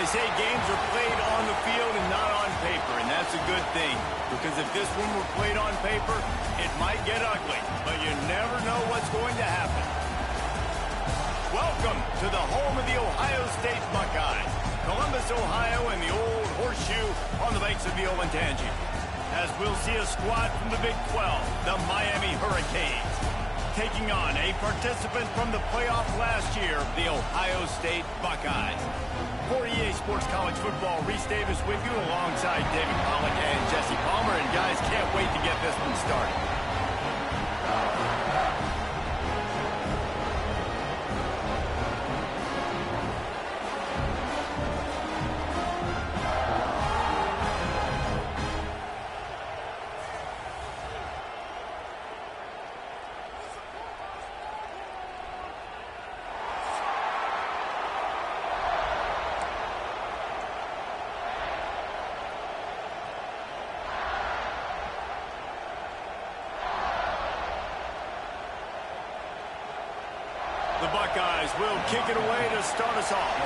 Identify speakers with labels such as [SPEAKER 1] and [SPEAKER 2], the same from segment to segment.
[SPEAKER 1] They say games are played on the field and not on paper, and that's a good thing. Because if this one were played on paper, it might get ugly, but you never know what's going to happen. Welcome to the home of the Ohio State Buckeyes, Columbus, Ohio, and the old horseshoe on the banks of the Olentangy. As we'll see a squad from the Big 12, the Miami Hurricanes, taking on a participant from the playoff last year, the Ohio State Buckeyes. For EA Sports College Football, Reese Davis with you alongside David Pollack and Jesse Palmer. And guys, can't wait to get this one started. The Buckeyes will kick it away to start us off.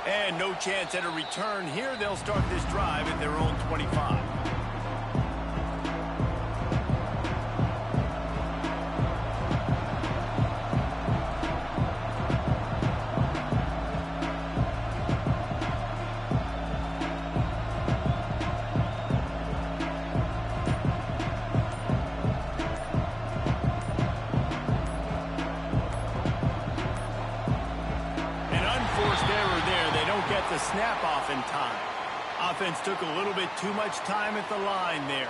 [SPEAKER 1] And no chance at a return here. They'll start this drive at their own 25. The snap off in time. Offense took a little bit too much time at the line there.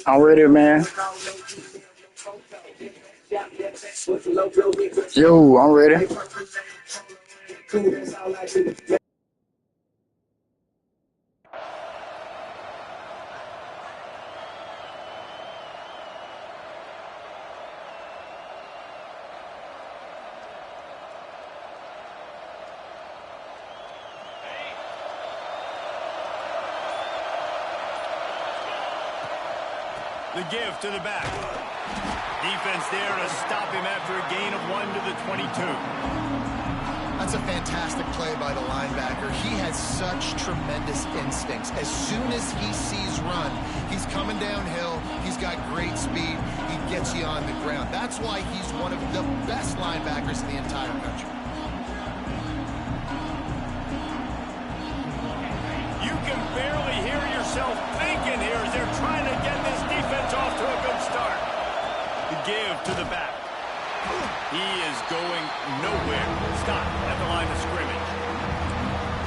[SPEAKER 2] I'm ready, man. Yo, I'm ready.
[SPEAKER 1] The give to the back. Defense there to stop him after a gain of 1 to the 22.
[SPEAKER 3] That's a fantastic play by the linebacker. He has such tremendous instincts. As soon as he sees run, he's coming downhill. He's got great speed. He gets you on the ground. That's why he's one of the best linebackers in the entire country.
[SPEAKER 1] You can barely hear yourself thinking here as they're trying to get this defense off to a good start. The give to the back. He is going nowhere. Stop at the line of scrimmage.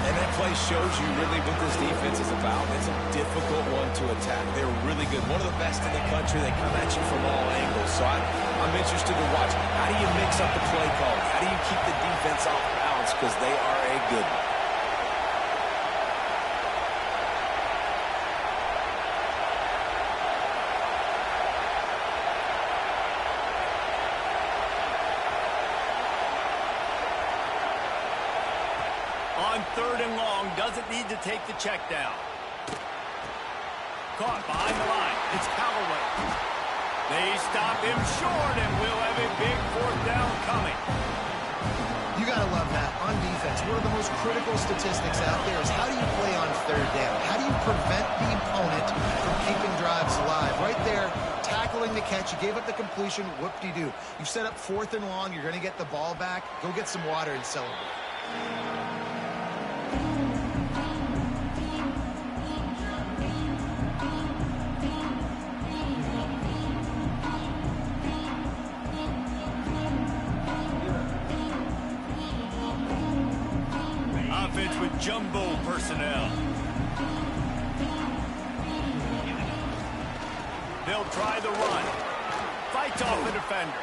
[SPEAKER 4] And that play shows you really what this defense is about. It's a difficult one to attack. They're really good. One of the best in the country. They come at you from all angles. So I'm interested to watch. How do you mix up the play calling? How do you keep the defense off balance? Because they are a good one.
[SPEAKER 1] On 3rd and long, doesn't need to take the check down. Caught behind the line. It's Callaway. They stop him short, and we'll have a big 4th down coming.
[SPEAKER 3] You got to love that. On defense, one of the most critical statistics out there is how do you play on 3rd down? How do you prevent the opponent from keeping drives alive? Right there, tackling the catch. You gave up the completion. Whoop-de-doo. You set up 4th and long. You're going to get the ball back. Go get some water and celebrate.
[SPEAKER 1] Offense with jumbo personnel. They'll try the run. Fights off the defender.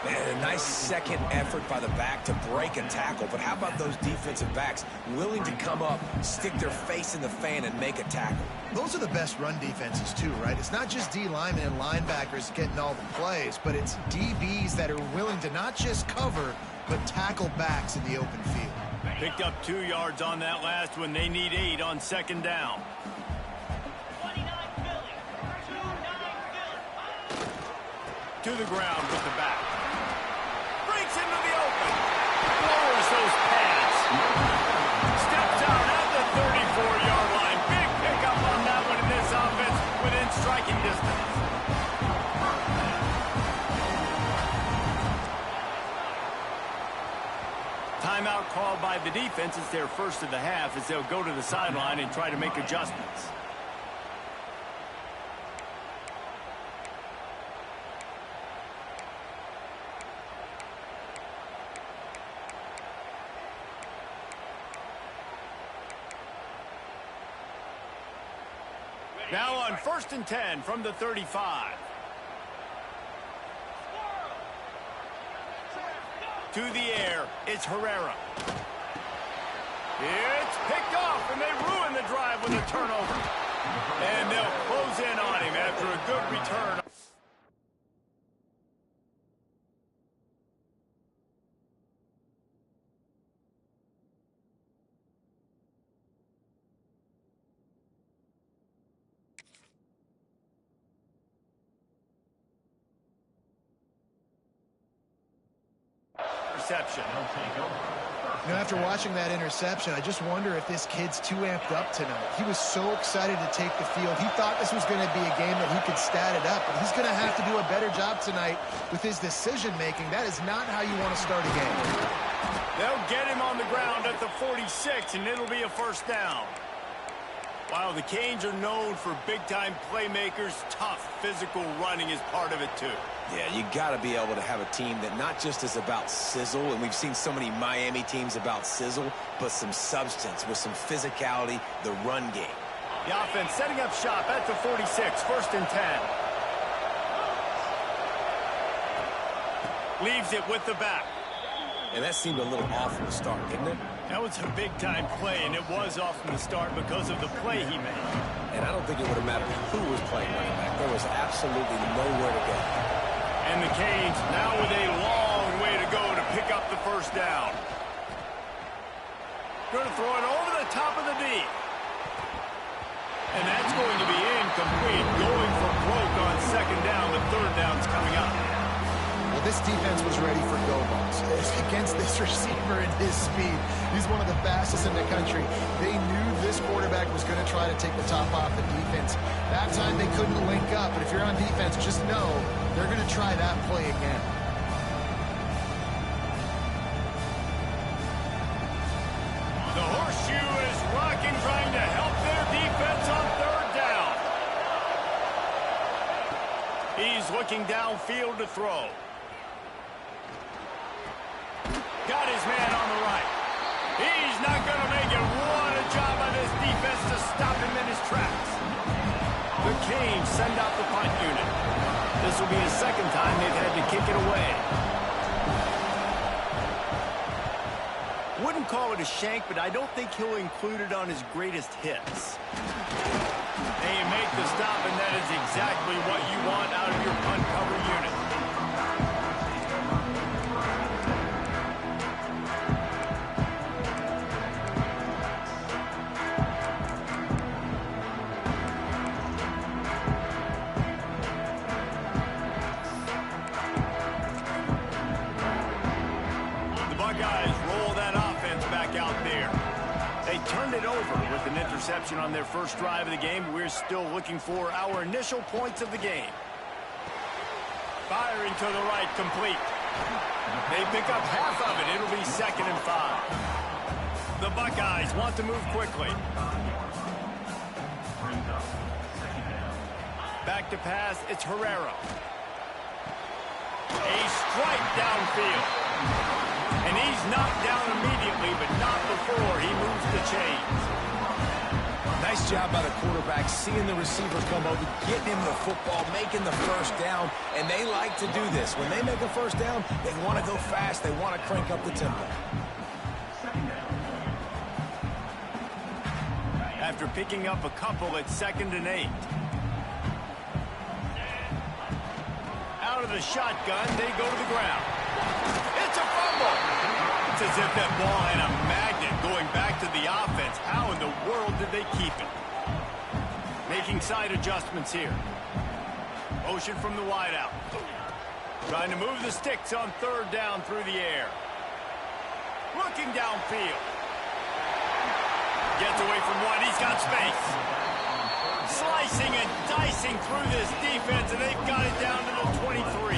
[SPEAKER 4] Man, a nice second effort by the back to break a tackle. But how about those defensive backs willing to come up, stick their face in the fan, and make a tackle?
[SPEAKER 3] Those are the best run defenses too, right? It's not just D linemen and linebackers getting all the plays, but it's DBs that are willing to not just cover, but tackle backs in the open field.
[SPEAKER 1] Picked up 2 yards on that last one. They need 8 on second down. To the ground with the back. Breaks into the open. Lowers those pads. Steps out at the 34-yard line. Big pickup on that one in this offense within striking distance. Timeout called by the defense. It's their first of the half as they'll go to the sideline and try to make adjustments. Now on 1st and 10 from the 35. To the air, it's Herrera. It's picked off, and they ruin the drive with a turnover. And they'll close in on him after a good return. Interception.
[SPEAKER 3] After watching that interception, I just wonder if this kid's too amped up tonight. He was so excited to take the field. He thought this was going to be a game that he could stat it up, but he's going to have to do a better job tonight with his decision-making. That is not how you want to start a game.
[SPEAKER 1] They'll get him on the ground at the 46, and it'll be a first down. While the Canes are known for big-time playmakers, tough physical running is part of it, too.
[SPEAKER 4] Yeah, you got to be able to have a team that not just is about sizzle, and we've seen so many Miami teams about sizzle, but some substance with some physicality, the run game.
[SPEAKER 1] The offense setting up shop at the 46, 1st and 10. Leaves it with the back.
[SPEAKER 4] And that seemed a little off from the start, didn't it?
[SPEAKER 1] That was a big-time play, and it was off from the start because of the play he made.
[SPEAKER 4] And I don't think it would have mattered who was playing running back. There was absolutely nowhere to go.
[SPEAKER 1] And the Canes now with a long way to go to pick up the first down. Going to throw it over the top of the D. And that's going to be incomplete. Going for broke on second down. The third down's coming up.
[SPEAKER 3] Well, this defense was ready for go balls. Against this receiver and his speed, he's one of the fastest in the country. They knew this quarterback was going to try to take the top off the defense. That time they couldn't link up, but if you're on defense, just know they're going to try that play again.
[SPEAKER 1] The horseshoe is rocking, trying to help their defense on third down. He's looking downfield to throw. Got his man on the right. He's not going to make it. What a job by this defense to stop him in his tracks. The Canes send out the punt unit. This will be the second time they've had to kick it away. Wouldn't call it a shank, but I don't think he'll include it on his greatest hits. They make the stop, and that is exactly what you want out of your punt cover unit. With an interception on their first drive of the game, we're still looking for our initial points of the game. Firing to the right, complete. They pick up half of it. It'll be 2nd and 5. The Buckeyes want to move quickly. Back to pass, it's Herrera. A strike downfield. And he's knocked down immediately, but not before he moves the chains.
[SPEAKER 4] Nice job by the quarterback, seeing the receiver come over, getting him the football, making the first down, and they like to do this. When they make a first down, they want to go fast. They want to crank up the tempo.
[SPEAKER 1] After picking up a couple at 2nd and 8. Out of the shotgun, they go to the ground. It's a fumble. It's as if that ball had a magnet going back to the offense. How in the world did they keep it? Making side adjustments here. Motion from the wideout. Trying to move the sticks on 3rd down through the air. Looking downfield. Gets away from one. He's got space. Slicing and dicing through this defense, and they've got it down to the 23.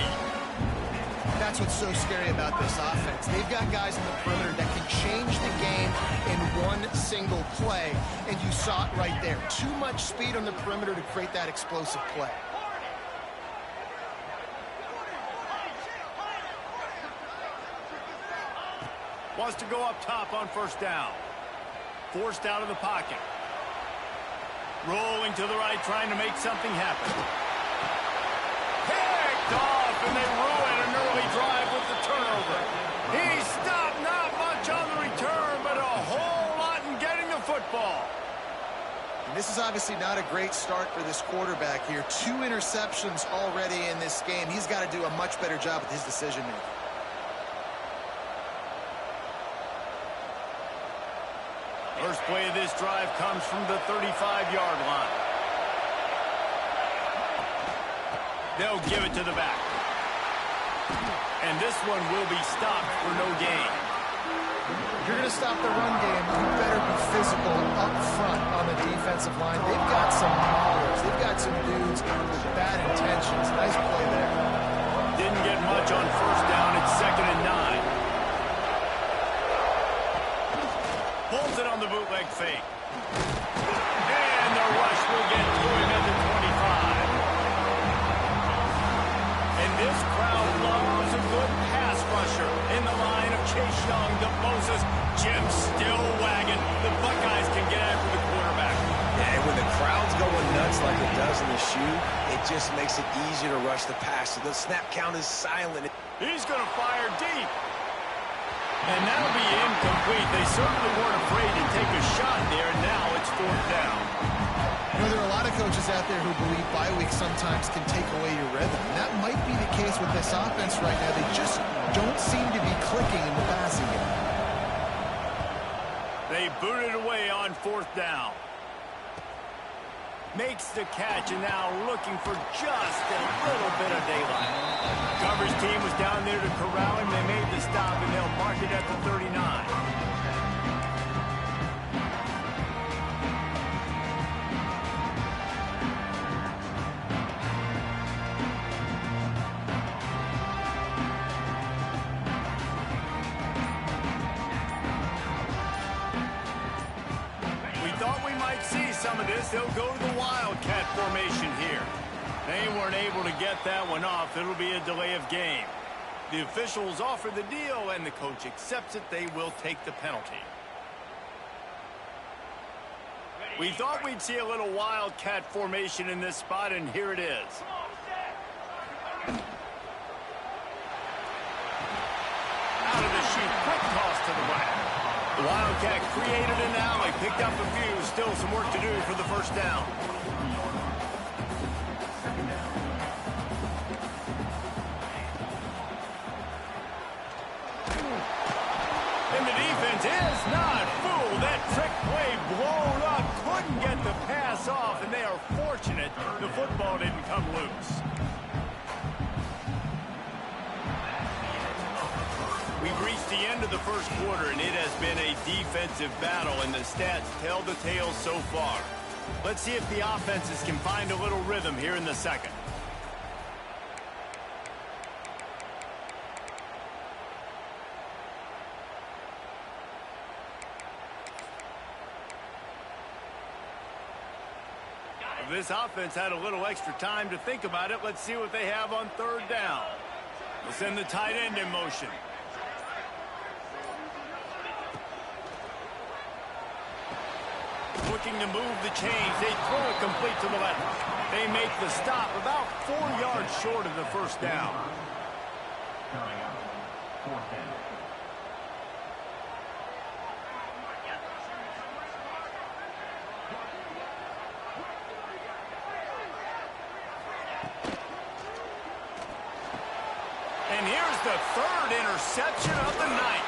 [SPEAKER 3] That's what's so scary about this offense. They've got guys in the perimeter that can change the game in one single play, and you saw it right there. Too much speed on the perimeter to create that explosive play.
[SPEAKER 1] Wants to go up top on 1st down. Forced out of the pocket. Rolling to the right, trying to make something happen. Picked off, and they ruin an early drive with the turnover. He stopped, not much on the return, but a whole lot in getting the football.
[SPEAKER 3] And this is obviously not a great start for this quarterback here. 2 interceptions already in this game. He's got to do a much better job with his decision-making.
[SPEAKER 1] First play of this drive comes from the 35-yard line. They'll give it to the back. And this one will be stopped for no gain.
[SPEAKER 3] If you're going to stop the run game, you better be physical up front on the defensive line. They've got some maulers. They've got some dudes with bad intentions. Nice play there.
[SPEAKER 1] Didn't get much on 1st down. It's 2nd and 9. Pulls it on the bootleg fake. And the rush will get to him at the 25. And this crowd loves a good pass rusher in the line of Chase Young, the Moses, Jim still wagging. The Buckeyes can get after the quarterback.
[SPEAKER 4] And when the crowd's going nuts like it does in the shoe, it just makes it easier to rush the pass. So the snap count is silent.
[SPEAKER 1] He's going to fire deep. And that'll be incomplete. They certainly weren't afraid to take a shot there, and now it's 4th down.
[SPEAKER 3] You know, there are a lot of coaches out there who believe bye weeks sometimes can take away your rhythm. And that might be the case with this offense right now. They just don't seem to be clicking in the passing game.
[SPEAKER 1] They boot it away on 4th down. Makes the catch, and now looking for just a little bit of daylight. Coverage team was down there to corral him. They made the stop, and they'll mark it at the 39. Some of this, they'll go to the Wildcat formation here. They weren't able to get that one off. It'll be a delay of game. The officials offer the deal, and the coach accepts it. They will take the penalty. We thought we'd see a little Wildcat formation in this spot, and here it is. Out of the chute, quick toss to the right. The Wildcat created an alley, picked up a few, still some work to do for the 1st down. And the defense is not fooled. That trick play blown up, couldn't get the pass off, and they are fortunate the football didn't come loose. We've reached the end of the 1st quarter, and it has been a defensive battle, and the stats tell the tale so far. Let's see if the offenses can find a little rhythm here in the 2nd. If this offense had a little extra time to think about it, let's see what they have on 3rd down. We'll send the tight end in motion. looking to move the chains. They throw it complete to the left. They make the stop about 4 yards short of the first down. And here's the third interception of the night.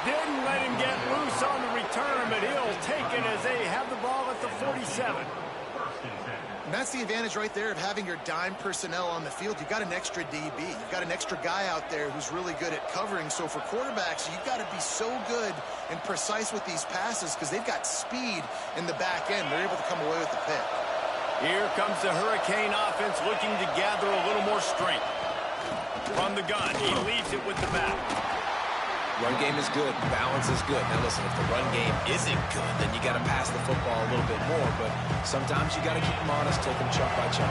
[SPEAKER 1] Didn't let him get loose on the return, but he'll take it as they have the ball at the 47.
[SPEAKER 3] And that's the advantage right there of having your dime personnel on the field. You've got an extra DB. You've got an extra guy out there who's really good at covering. So for quarterbacks, you've got to be so good and precise with these passes because they've got speed in the back end. They're able to come away with the pick.
[SPEAKER 1] Here comes the Hurricane offense looking to gather a little more strength. From the gun, he leaves it with the back.
[SPEAKER 4] Run game is good. Balance is good. Now, listen, if the run game isn't good, then you got to pass the football a little bit more. But sometimes you got to keep them honest, take them chunk by chunk.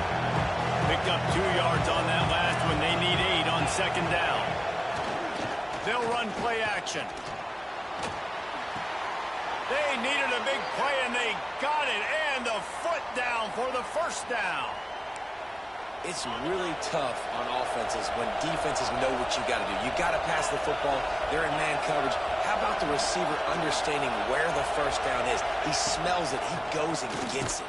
[SPEAKER 1] Picked up 2 yards on that last one. They need 8 on second down. They'll run play action. They needed a big play, and they got it. And a foot down for the first down.
[SPEAKER 4] It's really tough on offenses when defenses know what you got to do. You got to pass the football. They're in man coverage. How about the receiver understanding where the first down is? He smells it. He goes and gets it.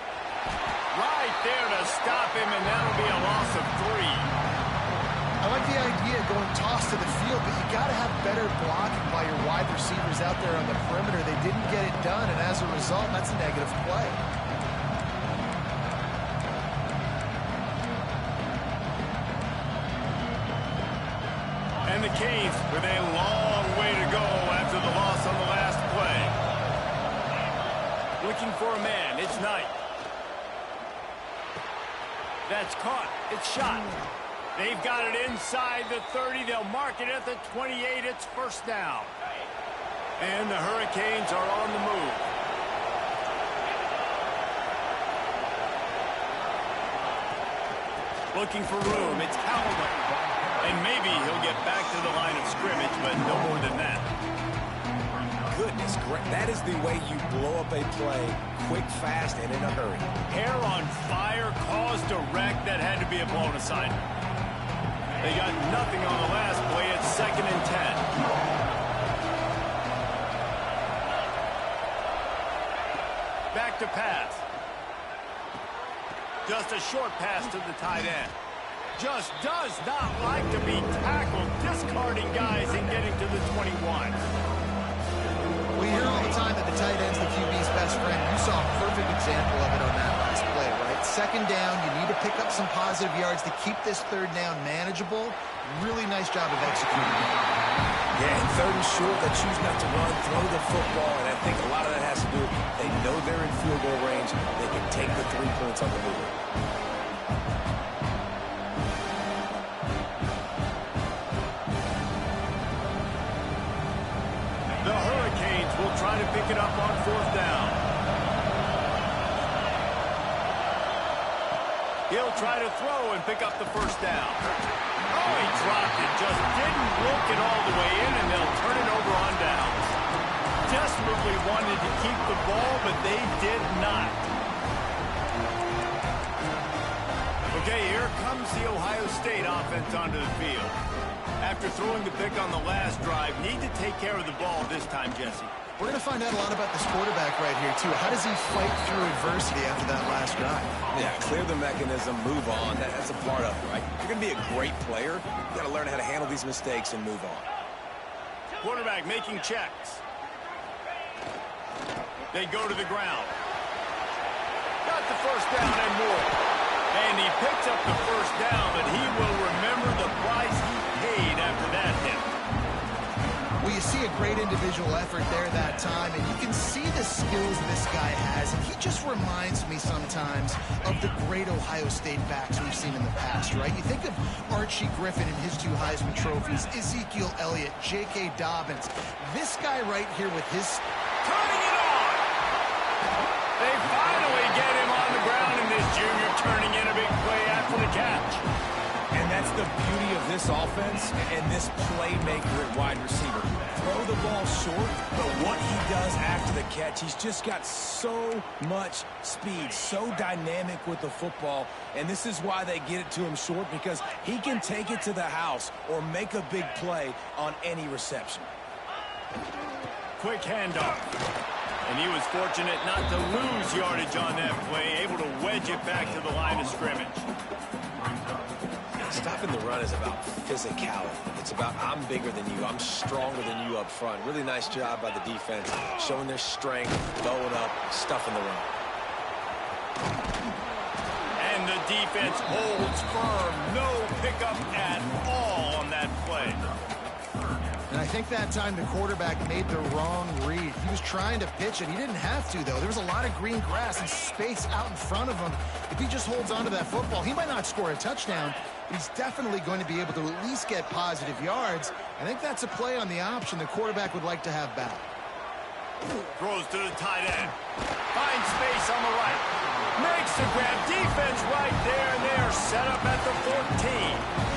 [SPEAKER 1] Right there to stop him, and that'll be a loss of 3.
[SPEAKER 3] I like the idea of going toss to the field, but you got to have better blocking by your wide receivers out there on the perimeter. They didn't get it done, and as a result, that's a negative play.
[SPEAKER 1] And the Canes with a long way to go after the loss on the last play. Looking for a man. It's Knight. That's caught. It's shot. They've got it inside the 30. They'll mark it at the 28. It's first down. And the Hurricanes are on the move. Looking for room. It's Callaway. And maybe he'll get back to the line of scrimmage, but no more than that.
[SPEAKER 4] Goodness, that is the way you blow up a play quick, fast, and in a hurry.
[SPEAKER 1] Hair on fire caused a wreck that had to be a blown assignment. They got nothing on the last play. It's 2nd and 10. Back to pass. Just a short pass to the tight end. Just does not like to be tackled, discarding guys and getting to the 21.
[SPEAKER 3] We hear all the time that the tight end's the QB's best friend. You saw a perfect example of it on that last play, right? Second down, you need to pick up some positive yards to keep this third down manageable. Really nice job of executing.
[SPEAKER 4] Yeah, and 3rd and short, they choose not to run, throw the football, and I think a lot of that has to do with they know they're in field goal range. They can take the 3 points on the move.
[SPEAKER 1] The Hurricanes will try to pick it up on 4th down. He'll try to throw and pick up the first down. Oh, he dropped it. Just didn't look it all the way in, and they'll turn it over on downs. Desperately wanted to keep the ball, but they did not. Okay, here comes the Ohio State offense onto the field. After throwing the pick on the last drive, need to take care of the ball this time, Jesse.
[SPEAKER 3] We're going to find out a lot about this quarterback right here, too. How does he fight through adversity after that last drive?
[SPEAKER 4] Yeah, clear the mechanism, move on. That's a part of it, right? If you're going to be a great player, you got to learn how to handle these mistakes and move on.
[SPEAKER 1] Quarterback making checks. They go to the ground. Got the first down and more. And he picks up the first down, but he will remember the price he paid after that hit.
[SPEAKER 3] Well, you see a great individual effort there that time, and you can see the skills this guy has. And he just reminds me sometimes of the great Ohio State backs we've seen in the past, right? You think of Archie Griffin and his 2 Heisman trophies, Ezekiel Elliott, J.K. Dobbins. This guy right here with his...
[SPEAKER 1] Turning it on! They finally get him on the ground, and this junior turning in a big play after the catch.
[SPEAKER 4] And that's the beauty of this offense and this playmaker at wide receiver. Throw the ball short, but what he does after the catch, he's just got so much speed, so dynamic with the football, and this is why they get it to him short, because he can take it to the house or make a big play on any reception.
[SPEAKER 1] Quick handoff. And he was fortunate not to lose yardage on that play, able to wedge it back to the line of scrimmage.
[SPEAKER 4] Stopping the run is about physicality. It's about I'm bigger than you, I'm stronger than you up front. Really nice job by the defense, showing their strength, bowing up, stuffing the run.
[SPEAKER 1] And the defense holds firm. No pickup at all on that play.
[SPEAKER 3] And I think that time the quarterback made the wrong read. He was trying to pitch it. He didn't have to, though. There was a lot of green grass and space out in front of him. If he just holds on to that football, he might not score a touchdown, but he's definitely going to be able to at least get positive yards. I think that's a play on the option the quarterback would like to have back.
[SPEAKER 1] Throws to the tight end. Finds space on the right. Makes the grab. Defense right there, and they are set up at the 14.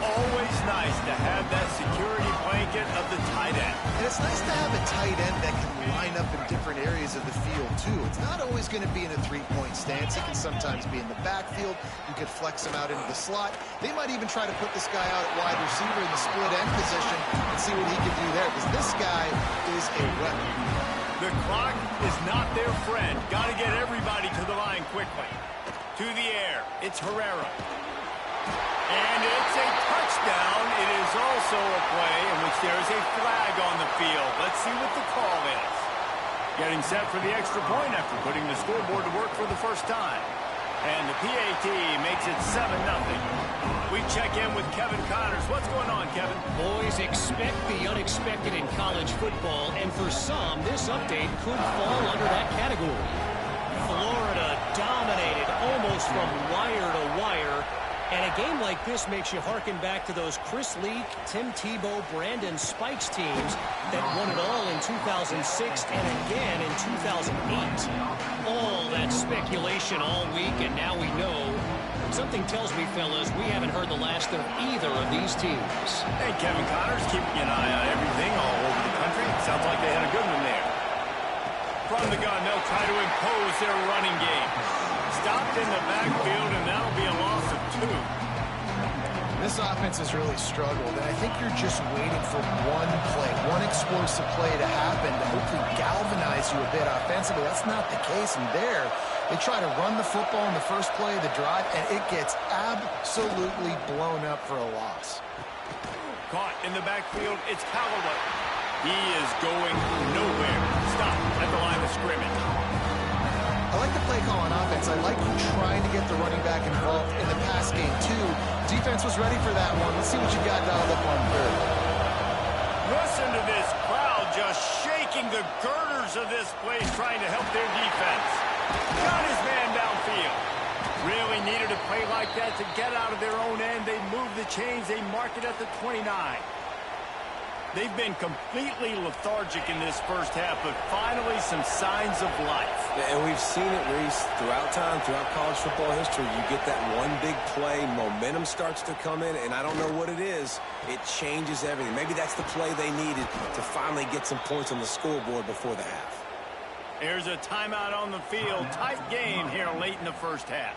[SPEAKER 1] Always nice to have that security blanket of the tight end.
[SPEAKER 3] And it's nice to have a tight end that can line up in different areas of the field, too. It's not always going to be in a three-point stance. He can sometimes be in the backfield. You could flex him out into the slot. They might even try to put this guy out at wide receiver in the split end position and see what he can do there, because this guy is a weapon.
[SPEAKER 1] The clock is not their friend. Got to get everybody to the line quickly. To the air. It's Herrera. And it's a touchdown. It is also a play in which there is a flag on the field. Let's see what the call is. Getting set for the extra point after putting the scoreboard to work for the first time. And the PAT makes it 7-0. We check in with Kevin Connors. What's going on, Kevin?
[SPEAKER 5] Boys, expect the unexpected in college football, and for some, this update could fall under that category. Florida dominated almost from wire to wire. And a game like this makes you harken back to those Chris Leak, Tim Tebow, Brandon Spikes teams that won it all in 2006 and again in 2008. All that speculation all week, and now we know. Something tells me, fellas, we haven't heard the last of either of these teams.
[SPEAKER 1] Hey, Kevin Connors, keeping an eye on everything all over the country. Sounds like they had a good one there. From the gun, they'll try to impose their running game. Stopped in the backfield, and that'll be a loss of 2.
[SPEAKER 3] This offense has really struggled, and I think you're just waiting for one play, one explosive play to happen to hopefully galvanize you a bit offensively. That's not the case, and there they try to run the football in the first play of the drive, and it gets absolutely blown up for a loss.
[SPEAKER 1] Caught in the backfield, it's Callaway. He is going nowhere. Stop at the line of scrimmage.
[SPEAKER 3] I like the play call on offense. I like trying to get the running back involved in the pass game, too. Defense was ready for that one. Let's see what you got dialed up on third.
[SPEAKER 1] Listen to this crowd just shaking the girders of this place, trying to help their defense. Got his man downfield. Really needed a play like that to get out of their own end. They move the chains. They mark it at the 29. They've been completely lethargic in this first half, but finally some signs of life.
[SPEAKER 4] Yeah, and we've seen it, Reese, throughout time, throughout college football history. You get that one big play, momentum starts to come in, and I don't know what it is. It changes everything. Maybe that's the play they needed to finally get some points on the scoreboard before the half.
[SPEAKER 1] Here's a timeout on the field. Tight game here late in the first half.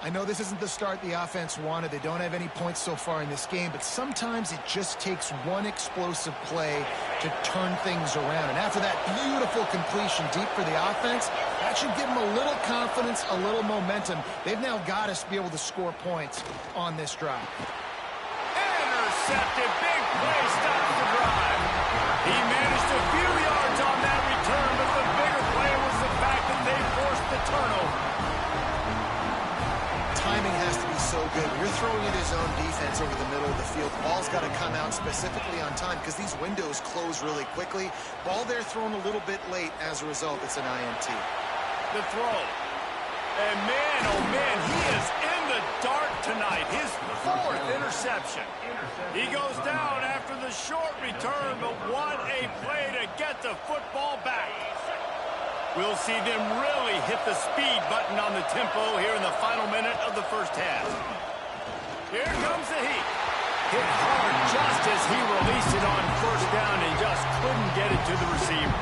[SPEAKER 3] I know this isn't the start the offense wanted. They don't have any points so far in this game, but sometimes it just takes one explosive play to turn things around. And after that beautiful completion deep for the offense, that should give them a little confidence, a little momentum. They've now got us to be able to score points on this drive.
[SPEAKER 1] Intercepted. Big play. Stops the drive. He managed a few yards on that return, but the bigger play was the fact that they forced the turnover.
[SPEAKER 3] Timing has to be so good. You're throwing in his own defense over the middle of the field. Ball's got to come out specifically on time because these windows close really quickly. Ball there thrown a little bit late. As a result, it's an INT.
[SPEAKER 1] The throw. And man, oh man, he is in the dark tonight. His 4th interception. He goes down after the short return, but what a play to get the football back. We'll see them really hit the speed button on the tempo here in the final minute of the first half. Here comes the heat. Hit hard just as he released it on first down and just couldn't get it to the receiver.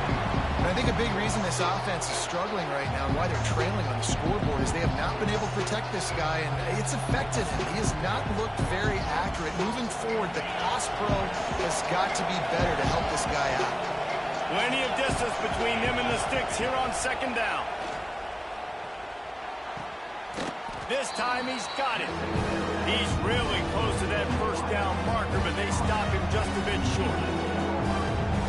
[SPEAKER 3] And I think a big reason this offense is struggling right now and why they're trailing on the scoreboard is they have not been able to protect this guy, and it's affected him. He has not looked very accurate. Moving forward, the pass pro has got to be better to help this guy out.
[SPEAKER 1] Plenty of distance between him and the sticks here on second down. This time he's got it. He's really close to that first down marker, but they stop him just a bit short.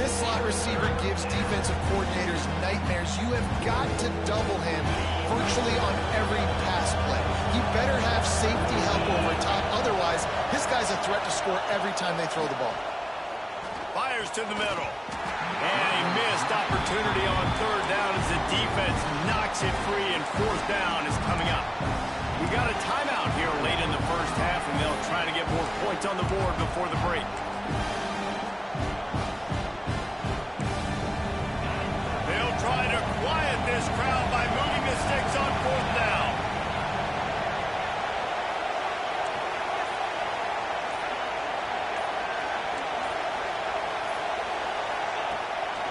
[SPEAKER 3] This slot receiver gives defensive coordinators nightmares. You have got to double him virtually on every pass play. You better have safety help over top. Otherwise, this guy's a threat to score every time they throw the ball.
[SPEAKER 1] Fires to the middle. And a missed opportunity on third down as the defense knocks it free, and fourth down is coming up. We got a timeout here late in the first half, and they'll try to get more points on the board before the break. They'll try to quiet this crowd by moving the sticks on fourth down.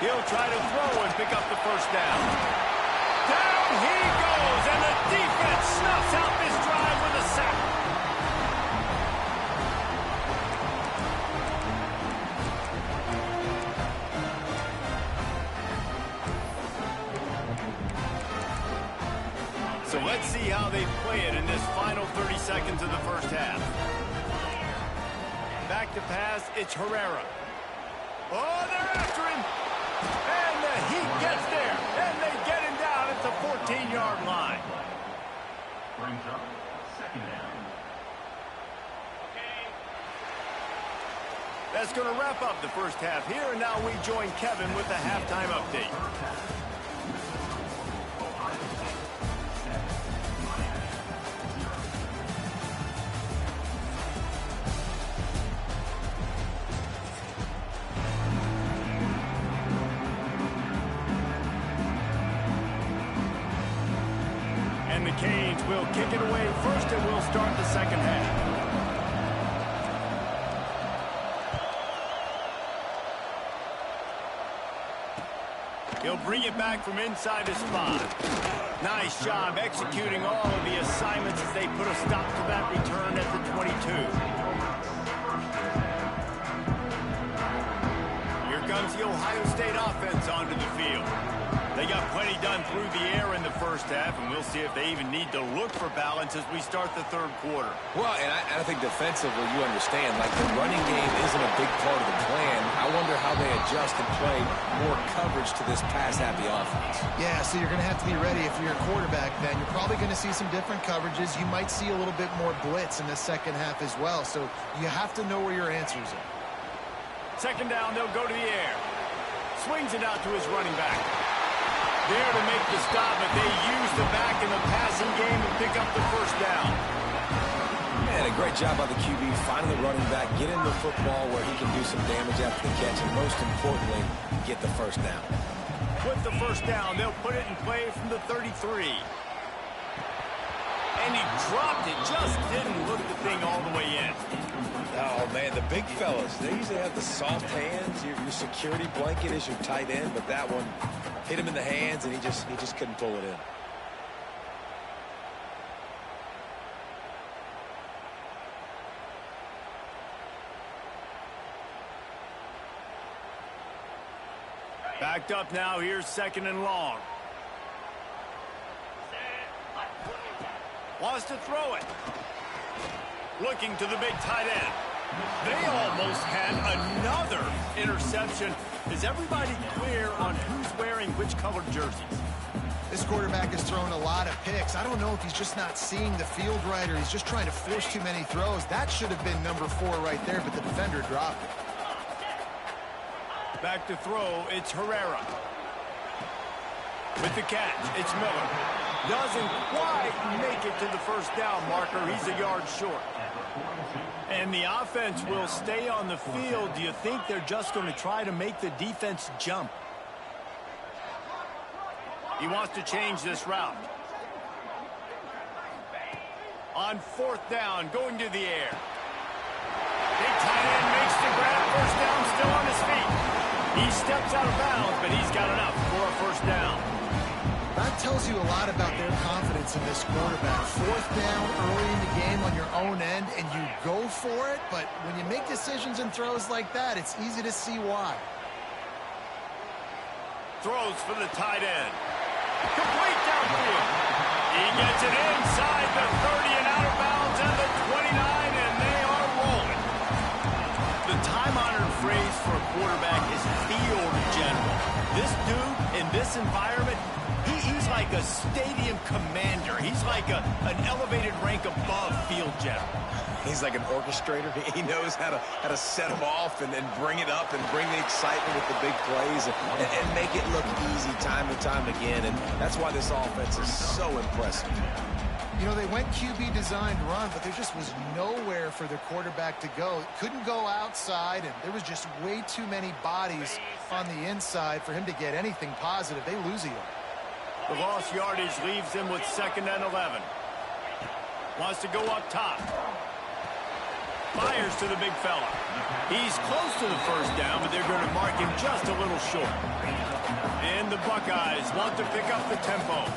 [SPEAKER 1] He'll try to throw and pick up the first down. Down he goes, and the defense snuffs out this drive with a sack. So let's see how they play it in this final 30 seconds of the first half. Back to pass, it's Herrera. Oh, they're after him. And the Heat gets there, and they get him down at the 14-yard line.
[SPEAKER 6] Brings up second down.
[SPEAKER 1] That's going to wrap up the first half here, and now we join Kevin with the halftime update. And the Canes will kick it away first, and we'll start the second half. He'll bring it back from inside his spot. Nice job executing all of the assignments as they put a stop to that return at the 22. Here comes the Ohio State offense onto the field. They got plenty done through the air in the first half, and we'll see if they even need to look for balance as we start the third quarter.
[SPEAKER 4] Well, and I think defensively, you understand, like the running game isn't a big part of the plan. I wonder how they adjust and play more coverage to this pass-happy offense.
[SPEAKER 3] Yeah, so you're going to have to be ready if you're a quarterback, Ben. You're probably going to see some different coverages. You might see a little bit more blitz in the second half as well, so you have to know where your answers are.
[SPEAKER 1] Second down, they'll go to the air. Swings it out to his running back. There to make the stop, but they use the back in the passing game and pick up the first down.
[SPEAKER 4] And a great job by the QB finding the running back, get him the football where he can do some damage after the catch, and most importantly, get the first down.
[SPEAKER 1] With the first down, they'll put it in play from the 33. And he dropped it, just didn't look the thing all the way in.
[SPEAKER 4] Oh, man, the big fellas, they usually have the soft hands. Your security blanket is your tight end, but that one hit him in the hands, and he just couldn't pull it in.
[SPEAKER 1] Backed up now, here's second and long. Wants to throw it. Looking to the big tight end. They almost had another interception. Is everybody clear on who's wearing which colored jerseys?
[SPEAKER 3] This quarterback is throwing a lot of picks. I don't know if he's just not seeing the field right or he's just trying to force too many throws. That should have been number 4 right there, but the defender dropped it.
[SPEAKER 1] Back to throw, it's Herrera. With the catch, it's Miller. Doesn't quite make it to the first down marker. He's a yard short. And the offense will stay on the field. Do you think they're just going to try to make the defense jump? He wants to change this route. On 4th down, going to the air. Big tight end makes the grab. First down, still on his feet. He steps out of bounds, but he's got enough for a first down.
[SPEAKER 3] That tells you a lot about their confidence in this quarterback. 4th down early in the game on your own end, and you go for it, but when you make decisions and throws like that, it's easy to see why.
[SPEAKER 1] Throws for the tight end. Complete downfield. He gets it inside the 30 and out of bounds at the 29, and they are rolling. The time-honored phrase for a quarterback is field general. This dude, in this environment, he's like a stadium commander. He's like an elevated rank above field general.
[SPEAKER 4] He's like an orchestrator. He knows how to set them off and then bring it up and bring the excitement with the big plays and make it look easy time and time again. And that's why this offense is so impressive.
[SPEAKER 3] You know, they went QB designed run, but there just was nowhere for the quarterback to go. Couldn't go outside, and there was just way too many bodies on the inside for him to get anything positive. They lose a yard.
[SPEAKER 1] The lost yardage leaves him with 2nd and 11. Wants to go up top. Fires to the big fella. He's close to the first down, but they're going to mark him just a little short. And the Buckeyes want to pick up the tempo.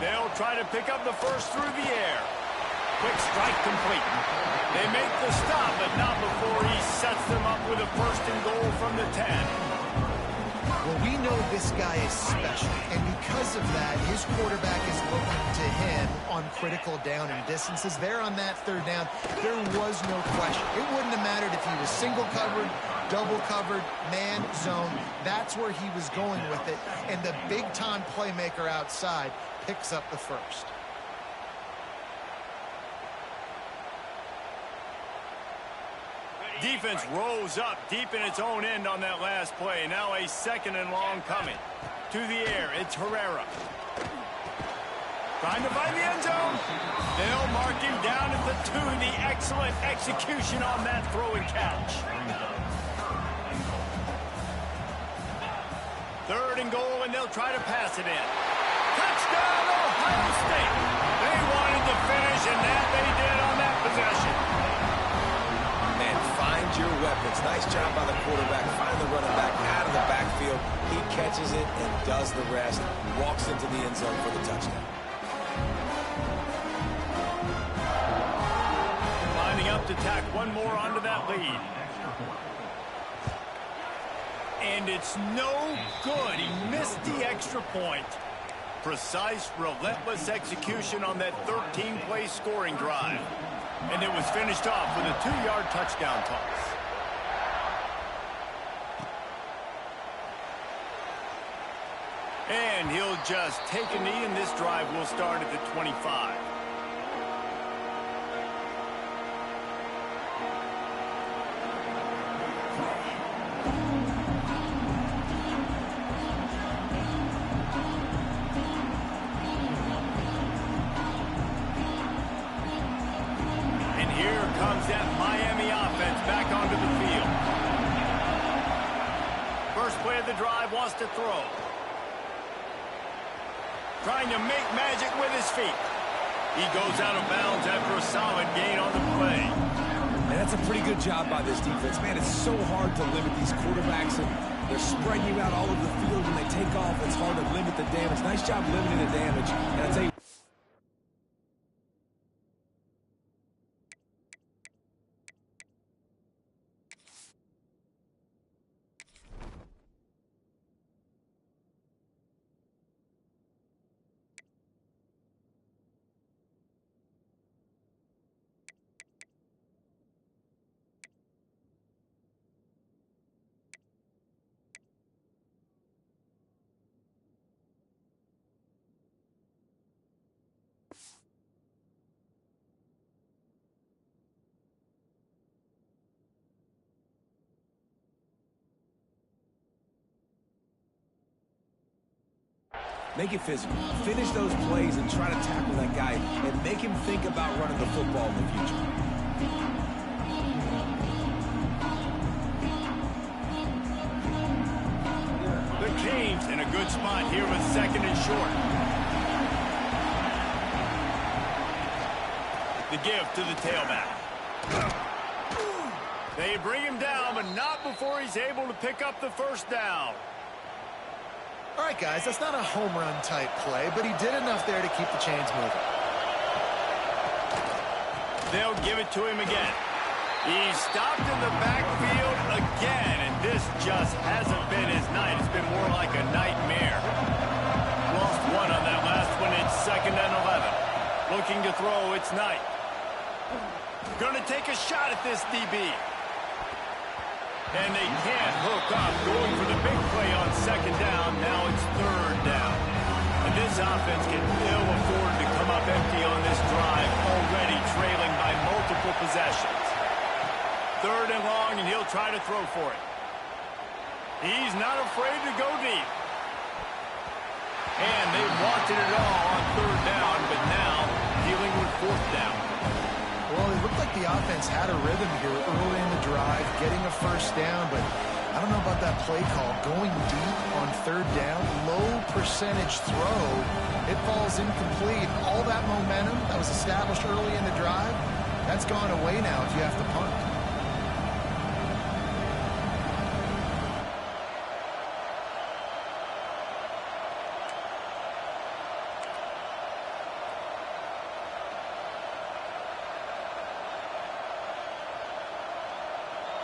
[SPEAKER 1] They'll try to pick up the first through the air. Quick strike complete. They make the stop, but not before he sets them up with a 1st and goal from the 10.
[SPEAKER 3] Well, we know this guy is special, and because of that, his quarterback is looking to him on critical down and distances. There on that 3rd down, there was no question. It wouldn't have mattered if he was single covered, double covered, man, zone. That's where he was going with it, and the big-time playmaker outside picks up the first.
[SPEAKER 1] Defense rose up deep in its own end on that last play. Now a 2nd and long coming. To the air, it's Herrera. Trying to find the end zone. They'll mark him down at the 2. The excellent execution on that throw and catch. 3rd and goal, and they'll try to pass it in. Touchdown, Ohio State. They wanted to finish, and that they did on that possession.
[SPEAKER 4] Your weapons. Nice job by the quarterback. Find the running back out of the backfield. He catches it and does the rest. Walks into the end zone for the touchdown.
[SPEAKER 1] Lining up to tack one more onto that lead. And it's no good. He missed the extra point. Precise, relentless execution on that 13-play scoring drive. And it was finished off with a 2-yard touchdown toss. And he'll just take a knee, and this drive will start at the 25. That Miami offense back onto the field. First play of the drive, wants to throw. Trying to make magic with his feet. He goes out of bounds after a solid gain on the play.
[SPEAKER 4] And that's a pretty good job by this defense. Man, it's so hard to limit these quarterbacks, and they're spreading you out all over the field. When they take off, it's hard to limit the damage. Nice job limiting the damage. And I'll tell you, make it physical. Finish those plays and try to tackle that guy and make him think about running the football in the future.
[SPEAKER 1] The Canes in a good spot here with 2nd and short. The give to the tailback. They bring him down, but not before he's able to pick up the first down.
[SPEAKER 3] All right, guys, that's not a home run type play, but he did enough there to keep the chains moving.
[SPEAKER 1] They'll give it to him again. He's stopped in the backfield again, and this just hasn't been his night. It's been more like a nightmare. Lost one on that last one. It's 2nd and 11. Looking to throw, it's Knight. Going to take a shot at this DB. And they can't hook up. Going for the big play on 2nd down. Now it's 3rd down. And this offense can ill afford to come up empty on this drive, already trailing by multiple possessions. 3rd and long, and he'll try to throw for it. He's not afraid to go deep. And they wanted it all on 3rd down, but now dealing with 4th down.
[SPEAKER 3] Well, it looked like the offense had a rhythm here early in the drive, getting a first down, but I don't know about that play call. Going deep on 3rd down, low percentage throw, it falls incomplete. All that momentum that was established early in the drive, that's gone away now if you have to punt.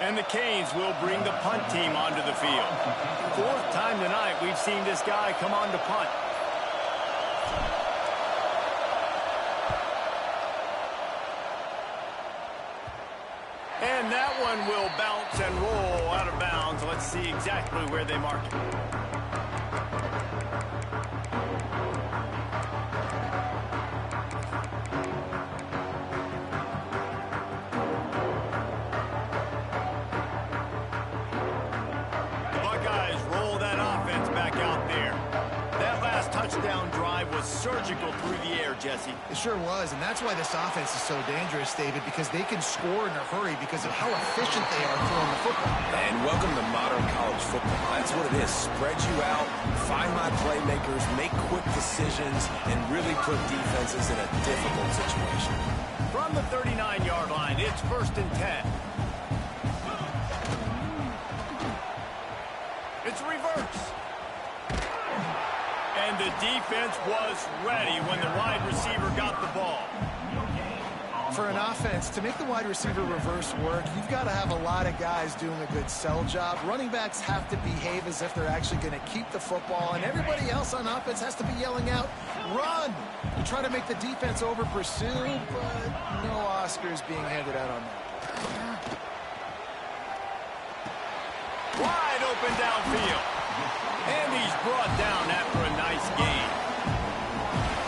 [SPEAKER 1] And the Canes will bring the punt team onto the field. 4th time tonight we've seen this guy come on to punt. And that one will bounce and roll out of bounds. Let's see exactly where they mark it. Touchdown drive was surgical through the air, Jesse.
[SPEAKER 3] It sure was, and that's why this offense is so dangerous, David, because they can score in a hurry because of how efficient they are throwing the football.
[SPEAKER 4] And welcome to modern college football. That's what it is. Spread you out, find my playmakers, make quick decisions, and really put defenses in a difficult situation.
[SPEAKER 1] From the 39-yard line, it's 1st and 10. It's reverse. And the defense was ready when the wide receiver got the ball.
[SPEAKER 3] For an offense, to make the wide receiver reverse work, you've got to have a lot of guys doing a good sell job. Running backs have to behave as if they're actually going to keep the football, and everybody else on offense has to be yelling out, run! You try to make the defense over-pursue, but no Oscars being handed out on that.
[SPEAKER 1] Wide open downfield. And he's brought down after a nice gain.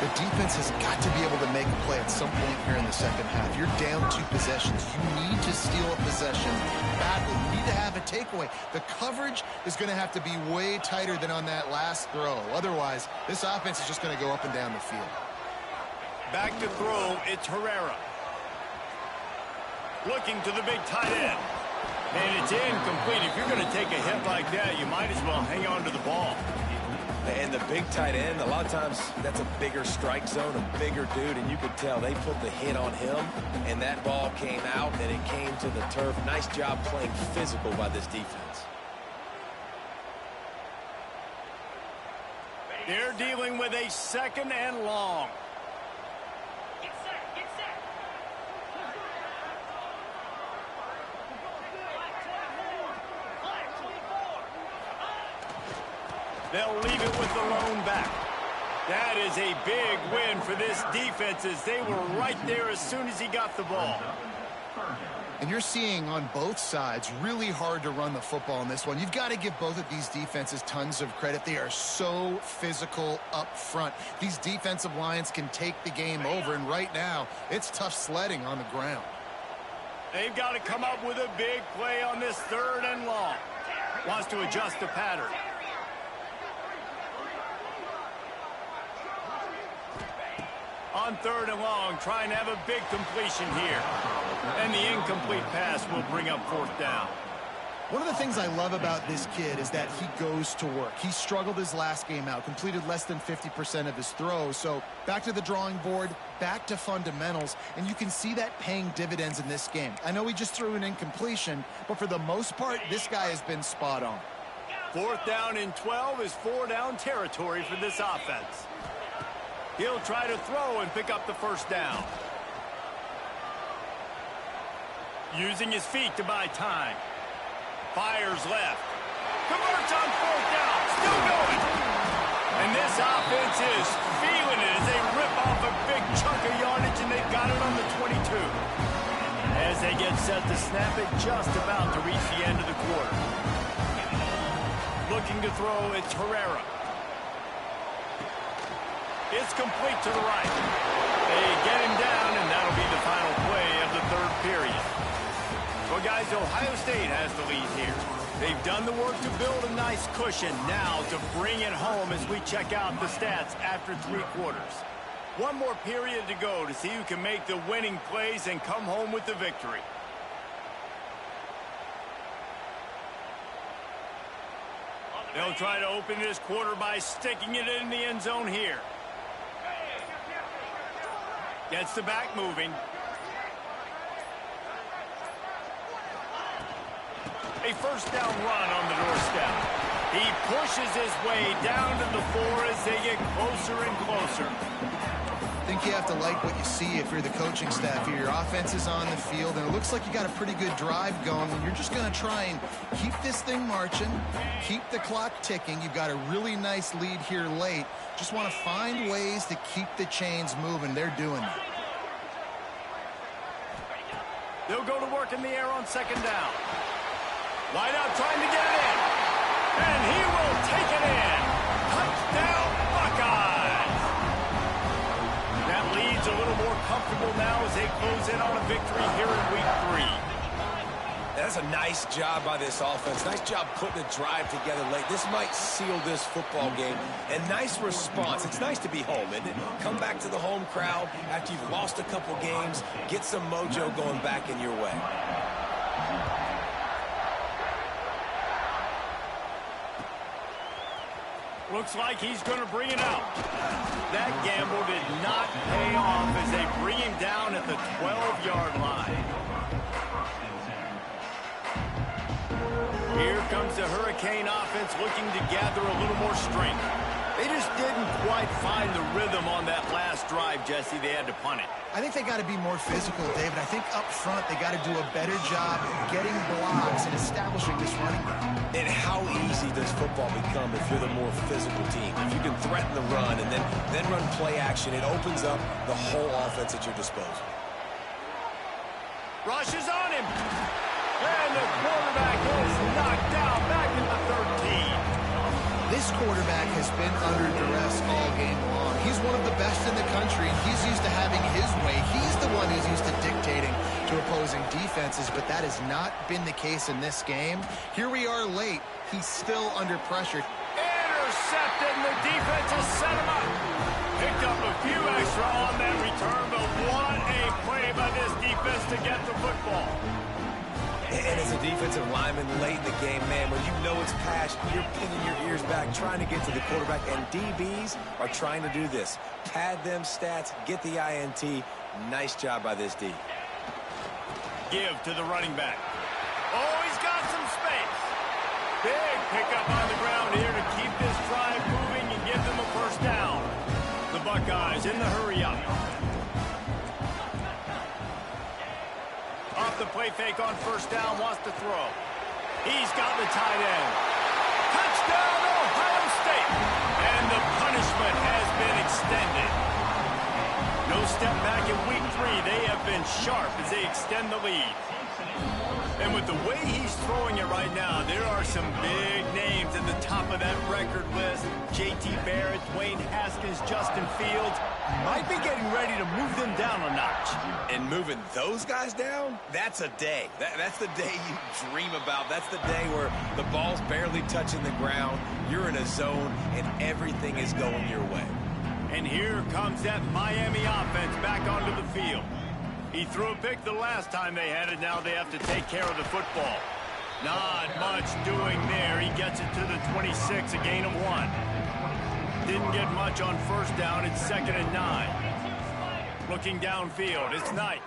[SPEAKER 3] The defense has got to be able to make a play at some point here in the second half. You're down 2 possessions. You need to steal a possession badly. You need to have a takeaway. The coverage is going to have to be way tighter than on that last throw. Otherwise, this offense is just going to go up and down the field.
[SPEAKER 1] Back to throw, it's Herrera. Looking to the big tight end. And it's incomplete. If you're going to take a hit like that, you might as well hang on to the ball.
[SPEAKER 4] And the big tight end, a lot of times that's a bigger strike zone, a bigger dude, and you could tell they put the hit on him, and that ball came out, and it came to the turf. Nice job playing physical by this defense.
[SPEAKER 1] They're dealing with a 2nd and long. They'll leave it with the lone back. That is a big win for this defense as they were right there as soon as he got the ball.
[SPEAKER 3] And you're seeing on both sides really hard to run the football in this one. You've got to give both of these defenses tons of credit. They are so physical up front. These defensive lines can take the game over, and right now it's tough sledding on the ground.
[SPEAKER 1] They've got to come up with a big play on this 3rd and long. Wants to adjust the pattern. On 3rd and long, trying to have a big completion here. And the incomplete pass will bring up 4th down.
[SPEAKER 3] One of the things I love about this kid is that he goes to work. He struggled his last game out, completed less than 50% of his throws. So back to the drawing board, back to fundamentals, and you can see that paying dividends in this game. I know he just threw an incompletion, but for the most part, this guy has been spot on.
[SPEAKER 1] 4th down and 12 is 4-down territory for this offense. He'll try to throw and pick up the first down. Using his feet to buy time. Fires left. Converts on 4th down. Still going. And this offense is feeling it as they rip off a big chunk of yardage, and they've got it on the 22. As they get set to snap it, just about to reach the end of the quarter. Looking to throw, it's Herrera. It's complete to the right. They get him down, and that'll be the final play of the 3rd period. Well, guys, Ohio State has the lead here. They've done the work to build a nice cushion. Now to bring it home as we check out the stats after 3 quarters. One more period to go to see who can make the winning plays and come home with the victory. They'll try to open this quarter by sticking it in the end zone here. Gets the back moving. A 1st down run on the doorstep. He pushes his way down to the 4 as they get closer and closer.
[SPEAKER 3] I think you have to like what you see if you're the coaching staff here. Your offense is on the field, and it looks like you got a pretty good drive going, and you're just going to try and keep this thing marching, keep the clock ticking. You've got a really nice lead here late. Just want to find ways to keep the chains moving. They're doing that.
[SPEAKER 1] They'll go to work in the air on 2nd down. Wide out trying to get it in. And he will take it in. Touchdown, Buckeyes. That lead's a little more comfortable now as they close in on a victory here in week 3.
[SPEAKER 4] That's a nice job by this offense. Nice job putting a drive together late. This might seal this football game. And nice response. It's nice to be home, isn't it? Come back to the home crowd after you've lost a couple games. Get some mojo going back in your way.
[SPEAKER 1] Looks like he's going to bring it out. That gamble did not pay off as they bring him down at the 12-yard line. Here comes the Hurricane offense looking to gather a little more strength. They just didn't quite find the rhythm on that last drive, Jesse. They had to punt it.
[SPEAKER 3] I think they got to be more physical, David. I think up front they got to do a better job getting blocks and establishing this running game.
[SPEAKER 4] And how easy does football become if you're the more physical team? If you can threaten the run and then run play action, it opens up the whole offense at your disposal.
[SPEAKER 1] Rush is on him. And the quarterback is knocked down back at the 13.
[SPEAKER 3] This quarterback has been under duress all game long. He's one of the best in the country, and he's used to having his way. He's the one who's used to dictating to opposing defenses, but that has not been the case in this game. Here we are late. He's still under pressure.
[SPEAKER 1] Intercepted, and the defense has set him up. Picked up a few extra on that return, but what a play by this defense to get the football.
[SPEAKER 4] And as a defensive lineman late in the game, man, when you know it's past, you're pinning your ears back, trying to get to the quarterback, and DBs are trying to do this. Pad them stats, get the INT. Nice job by this D.
[SPEAKER 1] Give to the running back. Oh, he's got some space. Big pickup on the ground here to keep this drive moving and give them a 1st down. The Buckeyes in the hurry-up. Off the play fake on 1st down, wants to throw. He's got the tight end. Touchdown, Ohio State. And the punishment has been extended. No step back in week 3. They have been sharp as they extend the lead. And with the way he's throwing it right now, there are some big names at the top of that record list. J.T. Barrett, Dwayne Haskins, Justin Fields might be getting ready to move them down a notch.
[SPEAKER 4] And moving those guys down, that's a day. That's the day you dream about. That's the day where the ball's barely touching the ground, you're in a zone, and everything is going your way.
[SPEAKER 1] And here comes that Miami offense back onto the field. He threw a pick the last time they had it. Now they have to take care of the football. Not much doing there. He gets it to the 26, a gain of 1. Didn't get much on first down. It's 2nd and 9. Looking downfield, it's Knight.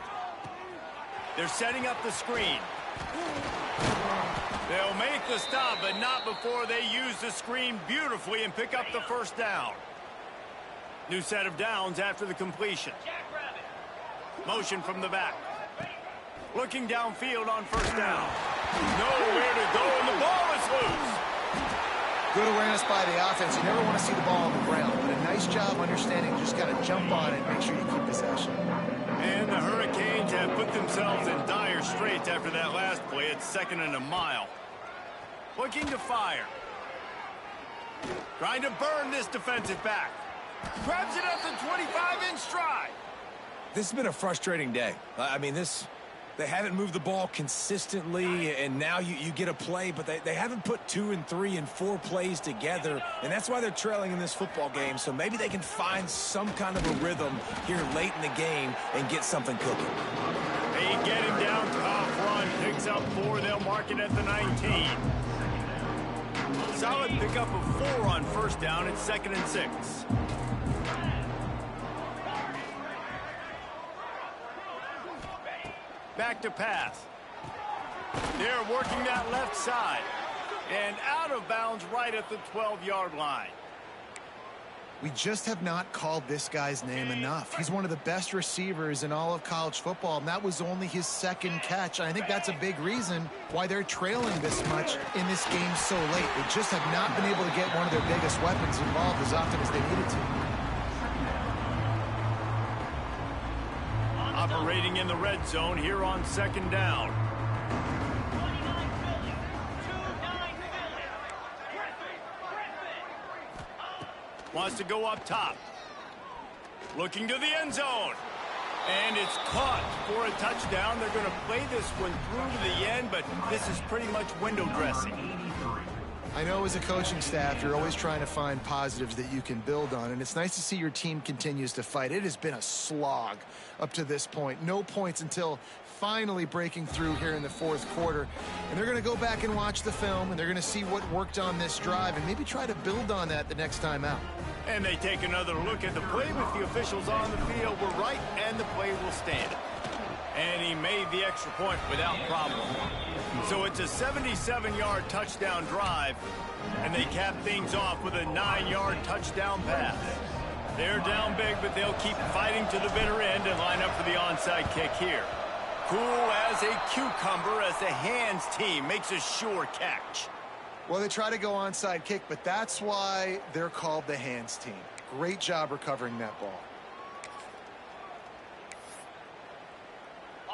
[SPEAKER 1] They're setting up the screen. They'll make the stop, but not before they use the screen beautifully and pick up the first down. New set of downs after the completion. Motion from the back. Looking downfield on first down. Nowhere to go, and the ball is loose.
[SPEAKER 3] Good awareness by the offense. You never want to see the ball on the ground, but a nice job understanding just kind of jump on it and make sure you keep possession.
[SPEAKER 1] And the Hurricanes have put themselves in dire straits after that last play. It's 2nd and a mile. Looking to fire. Trying to burn this defensive back. Grabs it at the 25 in stride.
[SPEAKER 4] This has been a frustrating day. I mean, they haven't moved the ball consistently, and now you get a play, but they haven't put 2 and 3 and 4 plays together, and that's why they're trailing in this football game. So maybe they can find some kind of a rhythm here late in the game and get something cooking.
[SPEAKER 1] They get him down top run, picks up 4, they'll mark it at the 19. Solid pickup of 4 on first down. It's 2nd and 6. Back to pass. They're working that left side. And out of bounds right at the 12-yard line.
[SPEAKER 3] We just have not called this guy's name enough. He's one of the best receivers in all of college football, and that was only his 2nd catch. I think that's a big reason why they're trailing this much in this game so late. They just have not been able to get one of their biggest weapons involved as often as they needed to.
[SPEAKER 1] Operating in the red zone here on 2nd down. Wants to go up top. Looking to the end zone. And it's caught for a touchdown. They're going to play this one through to the end, but this is pretty much window dressing.
[SPEAKER 3] I know as a coaching staff, you're always trying to find positives that you can build on, and it's nice to see your team continues to fight. It has been a slog up to this point. No points until finally breaking through here in the 4th quarter. And they're going to go back and watch the film, and they're going to see what worked on this drive and maybe try to build on that the next time out.
[SPEAKER 1] And they take another look at the play with the officials on the field. We're right, and the play will stand. And he made the extra point without problem. So it's a 77-yard touchdown drive, and they cap things off with a 9-yard touchdown pass. They're down big, but they'll keep fighting to the bitter end and line up for the onside kick here. Cool as a cucumber as the hands team makes a sure catch.
[SPEAKER 3] Well, they try to go onside kick, but that's why they're called the hands team. Great job recovering that ball.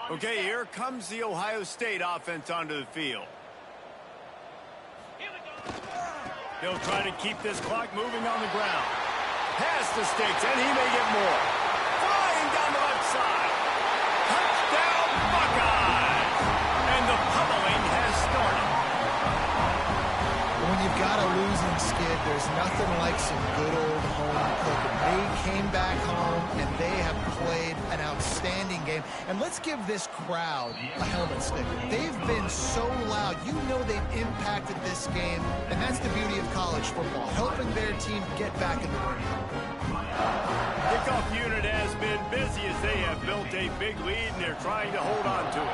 [SPEAKER 1] Okay, here comes the Ohio State offense onto the field. They'll try to keep this clock moving on the ground. Past the sticks, and he may get more. Flying down the left side. Touchdown, Buckeyes! And the pummeling has started.
[SPEAKER 3] When you've got a losing skid, there's nothing like some good old home cooking. They came back home, and they have played an outstanding game. And let's give this crowd a helmet sticker. They've been so loud. You know they've impacted this game, and that's the beauty of college football, helping their team get back in the win.
[SPEAKER 1] Kickoff unit has been busy as they have built a big lead, and they're trying to hold on to it.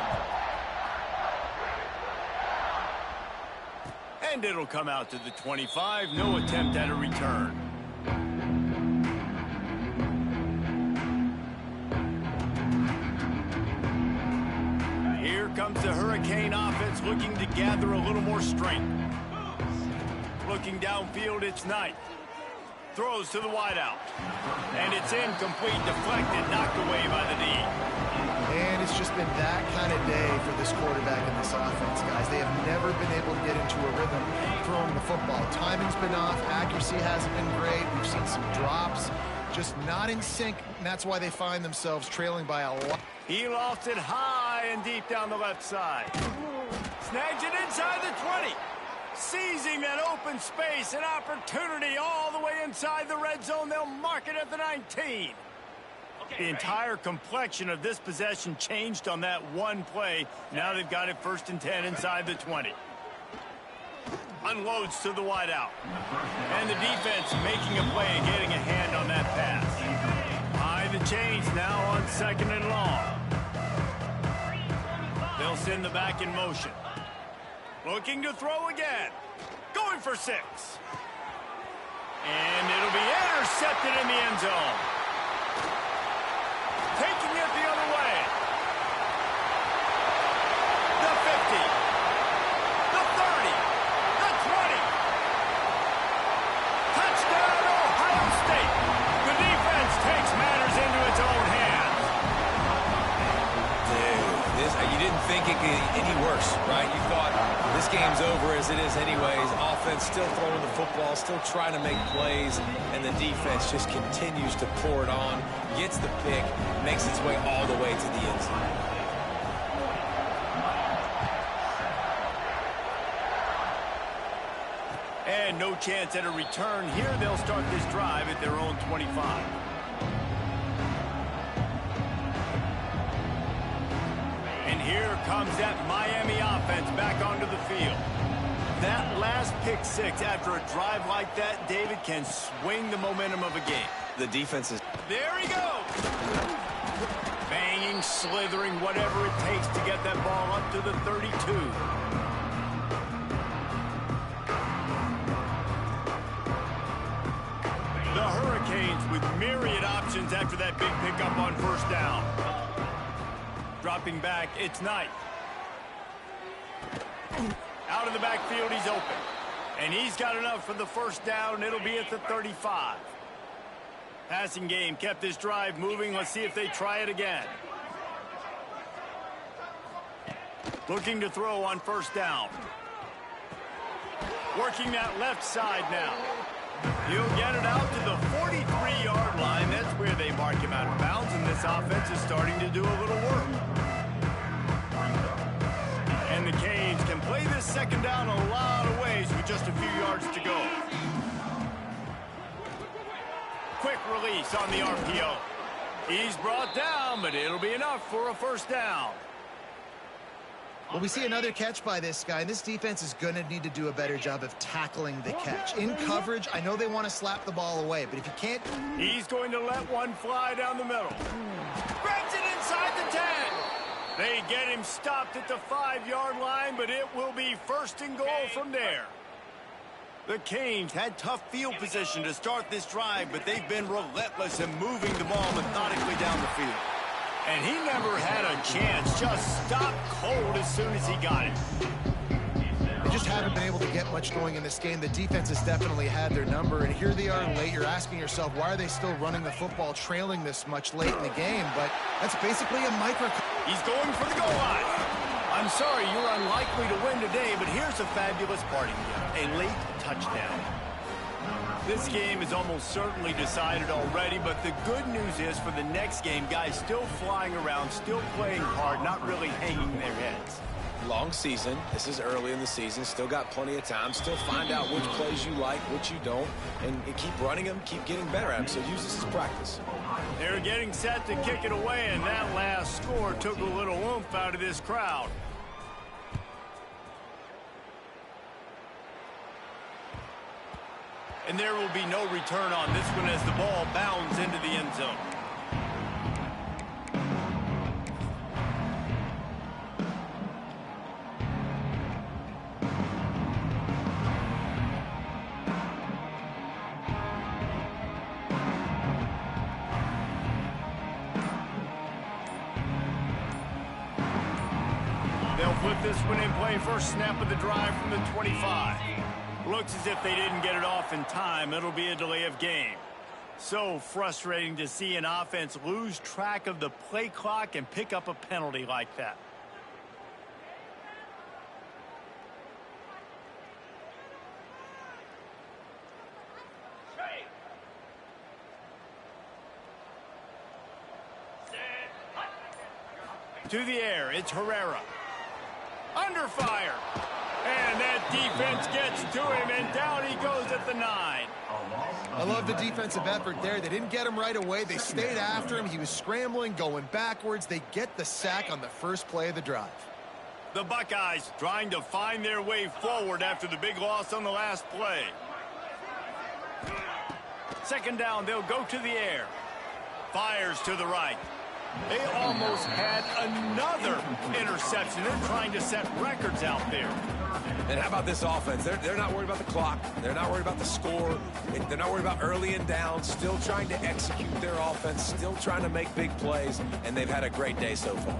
[SPEAKER 1] And it'll come out to the 25. No attempt at a return. Here comes the Hurricane offense looking to gather a little more strength. Looking downfield, it's Knight. Throws to the wideout. And it's incomplete, deflected, knocked away by the knee.
[SPEAKER 3] And it's just been that kind of day for this quarterback and this offense, guys. They have never been able to get into a rhythm throwing the football. Timing's been off. Accuracy hasn't been great. We've seen some drops. Just not in sync, and that's why they find themselves trailing by a lot.
[SPEAKER 1] He lofts it high and deep down the left side. Snags it inside the 20. Seizing that open space, an opportunity all the way inside the red zone. They'll mark it at the 19. The entire complexion of this possession changed on that one play. Now they've got it 1st and 10 inside the 20. Unloads to the wideout. And the defense making a play and getting a hand on that pass. Behind the chains now on 2nd and long. They'll send the back in motion. Looking to throw again. Going for 6. And it'll be intercepted in the end zone. Taking it the other way. The 50. The 30. The 20. Touchdown, Ohio State. The defense takes matters into its own hands.
[SPEAKER 4] Dude, you didn't think it could get any worse, right? You thought this game's over as it is anyways. Offense still throwing the football, still trying to make plays, and the defense just continues to pour it on, gets the pick, makes its way all the way to the end zone.
[SPEAKER 1] And no chance at a return here. They'll start this drive at their own 25. And here comes that Miami offense back onto the field. That last pick 6 after a drive like that, David, can swing the momentum of a game.
[SPEAKER 4] The defense is...
[SPEAKER 1] There he goes! Banging, slithering, whatever it takes to get that ball up to the 32. The Hurricanes with myriad options after that big pickup on 1st down. Dropping back, it's Knight. Out of the backfield, he's open. And he's got enough for the 1st down. It'll be at the 35. Passing game kept this drive moving. Let's see if they try it again. Looking to throw on 1st down. Working that left side now. He'll get it out to the 43-yard line. That's where they mark him out of bounds, and this offense is starting to do a little work. And the Canes can play this 2nd down a lot of ways with just a few yards to go. Quick release on the RPO. He's brought down, but it'll be enough for a 1st down.
[SPEAKER 3] Well, we see another catch by this guy, and this defense is going to need to do a better job of tackling the catch. In coverage, I know they want to slap the ball away, but if you can't...
[SPEAKER 1] He's going to let one fly down the middle. Grabs it inside the 10. They get him stopped at the 5-yard line, but it will be 1st and goal from there. The Canes had tough field position to start this drive, but they've been relentless in moving the ball methodically down the field. And he never had a chance, just stopped cold as soon as he got it.
[SPEAKER 3] They just haven't been able to get much going in this game. The defense has definitely had their number, and here they are late. You're asking yourself, why are they still running the football, trailing this much late in the game? But that's basically a micro...
[SPEAKER 1] He's going for the goal line. I'm sorry, you're unlikely to win today, but here's a fabulous parting gift, a late touchdown. This game is almost certainly decided already, but the good news is for the next game, guys still flying around, still playing hard, not really hanging their heads.
[SPEAKER 4] Long season. This is early in the season. Still got plenty of time. Still find out which plays you like, which you don't, and keep running them, keep getting better at them. So use this as practice.
[SPEAKER 1] They're getting set to kick it away, and that last score took a little oomph out of this crowd. And there will be no return on this one as the ball bounds into the end zone. They'll flip this one in play. First snap of the drive from the 25. Looks as if they didn't get it off in time. It'll be a delay of game. So frustrating to see an offense lose track of the play clock and pick up a penalty like that. To the air, it's Herrera. Under fire. And that defense gets to him, and down he goes at the 9.
[SPEAKER 3] I love the defensive effort there. They didn't get him right away. They stayed after him. He was scrambling, going backwards. They get the sack on the first play of the drive.
[SPEAKER 1] The Buckeyes trying to find their way forward after the big loss on the last play. Second down, they'll go to the air. Fires to the right. They almost had another interception. They're trying to set records out there.
[SPEAKER 4] And how about this offense? They're not worried about the clock. They're not worried about the score. They're not worried about early and down. Still trying to execute their offense. Still trying to make big plays. And they've had a great day so far.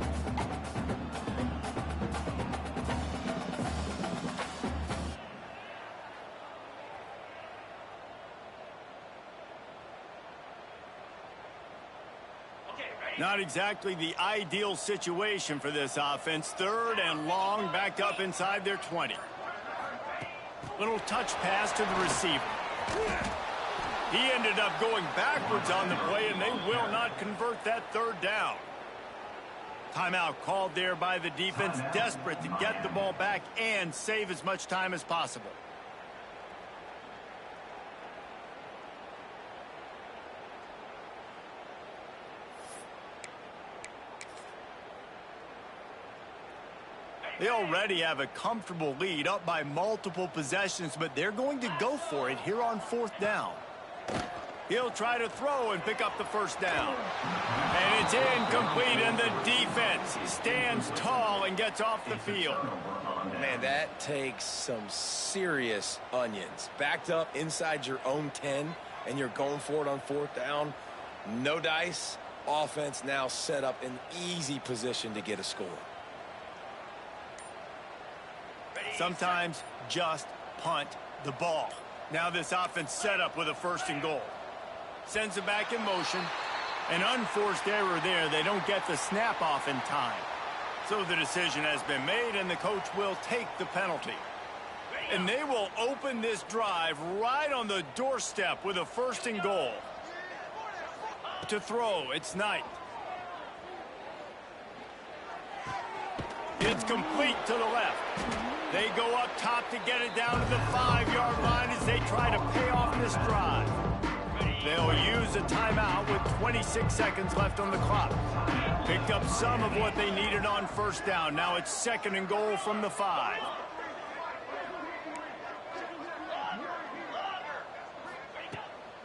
[SPEAKER 1] Not exactly the ideal situation for this offense. Third and long, backed up inside their 20. Little touch pass to the receiver. He ended up going backwards on the play, and they will not convert that third down. Timeout called there by the defense, desperate to get the ball back and save as much time as possible. They already have a comfortable lead, up by multiple possessions, but they're going to go for it here on fourth down. He'll try to throw and pick up the first down. And it's incomplete, and the defense stands tall and gets off the field.
[SPEAKER 4] Man, that takes some serious onions. Backed up inside your own 10, and you're going for it on fourth down. No dice. Offense now set up in easy position to get a score.
[SPEAKER 1] Sometimes just punt the ball. Now this offense set up with a first and goal. Sends it back in motion. An unforced error there. They don't get the snap off in time. So the decision has been made, and the coach will take the penalty. And they will open this drive right on the doorstep with a first and goal. To throw, it's Knight. It's complete to the left. They go up top to get it down to the 5-yard line as they try to pay off this drive. They'll use a timeout with 26 seconds left on the clock. Picked up some of what they needed on first down. Now it's second and goal from the 5.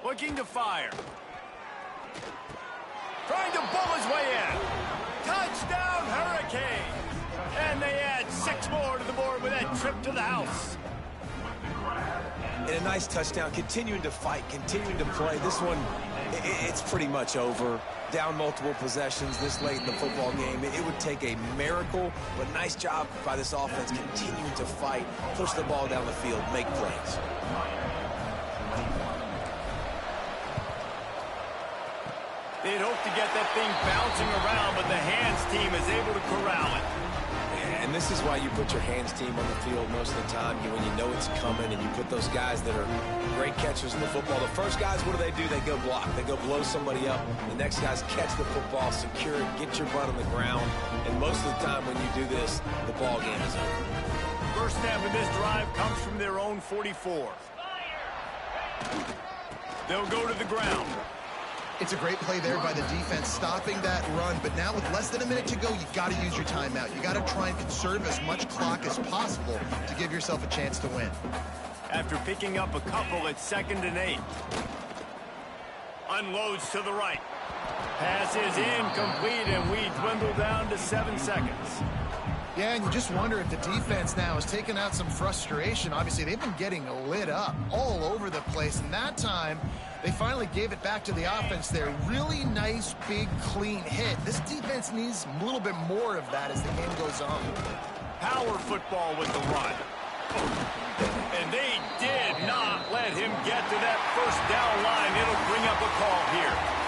[SPEAKER 1] Looking to fire. Trying to bull his way in. Touchdown, Hurricane! And they add 6 more to the board with that trip to the house.
[SPEAKER 4] And a nice touchdown, continuing to fight, continuing to play. This one, it's pretty much over. Down multiple possessions this late in the football game. It would take a miracle, but nice job by this offense continuing to fight, push the ball down the field, make plays.
[SPEAKER 1] They'd hope to get that thing bouncing around, but the hands team is able to corral it.
[SPEAKER 4] And this is why you put your hands team on the field most of the time, when you know it's coming, and you put those guys that are great catchers in the football. The first guys, what do? They go block. They go blow somebody up. The next guys catch the football, secure it, get your butt on the ground. And most of the time when you do this, the ball game is over.
[SPEAKER 1] First snap in this drive comes from their own 44. They'll go to the ground.
[SPEAKER 3] It's a great play there by the defense, stopping that run. But now with less than a minute to go, you've got to use your timeout. You got to try and conserve as much clock as possible to give yourself a chance to win.
[SPEAKER 1] After picking up a couple, it's 2nd and 8. Unloads to the right. Pass is incomplete, and we dwindle down to 7 seconds.
[SPEAKER 3] Yeah, and you just wonder if the defense now has taken out some frustration. Obviously, they've been getting lit up all over the place, and that time they finally gave it back to the offense there. Really nice, big, clean hit. This defense needs a little bit more of that as the game goes on.
[SPEAKER 1] Power football with the run. And they did not let him get to that first down line. It'll bring up a call here.